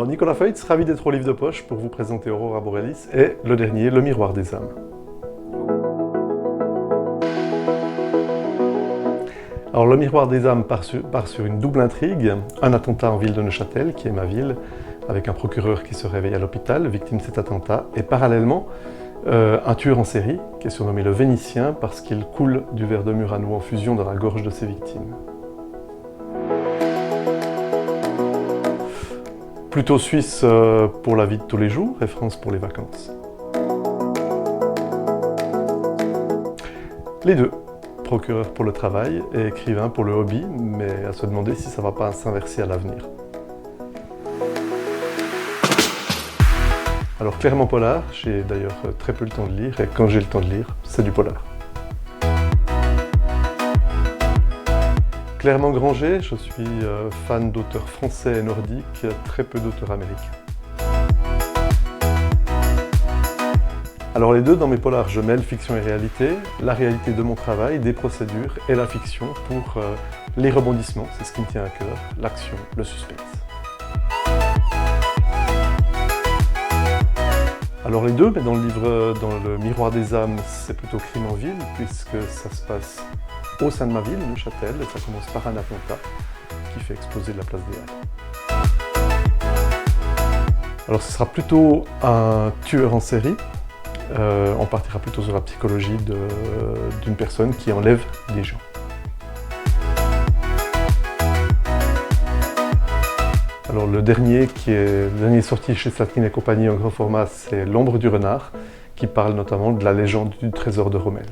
Alors Nicolas Feutz, ravi d'être au livre de poche pour vous présenter Aurora Borealis et le dernier, Le miroir des âmes. Alors Le miroir des âmes part sur une double intrigue, un attentat en ville de Neuchâtel, qui est ma ville, avec un procureur qui se réveille à l'hôpital, victime de cet attentat, et parallèlement un tueur en série, qui est surnommé le Vénitien, parce qu'il coule du verre de Murano en fusion dans la gorge de ses victimes. Plutôt suisse pour la vie de tous les jours et France pour les vacances. Les deux, procureur pour le travail et écrivain pour le hobby, mais à se demander si ça ne va pas s'inverser à l'avenir. Alors clairement polar, j'ai d'ailleurs très peu le temps de lire, et quand j'ai le temps de lire, c'est du polar. Clairement Granger, je suis fan d'auteurs français et nordiques, très peu d'auteurs américains. Alors les deux, dans mes polars, je mêle fiction et réalité, la réalité de mon travail, des procédures et la fiction pour les rebondissements, c'est ce qui me tient à cœur, l'action, le suspense. Alors les deux, mais dans le miroir des âmes, c'est plutôt crime en ville, puisque ça se passe au sein de ma ville, Neuchâtel, et ça commence par un attentat qui fait exploser la place des Halles. Alors ce sera plutôt un tueur en série. On partira plutôt sur la psychologie d'une personne qui enlève des gens. Alors le dernier sorti chez Slatkin et compagnie en grand format, c'est L'ombre du renard, qui parle notamment de la légende du trésor de Rommel.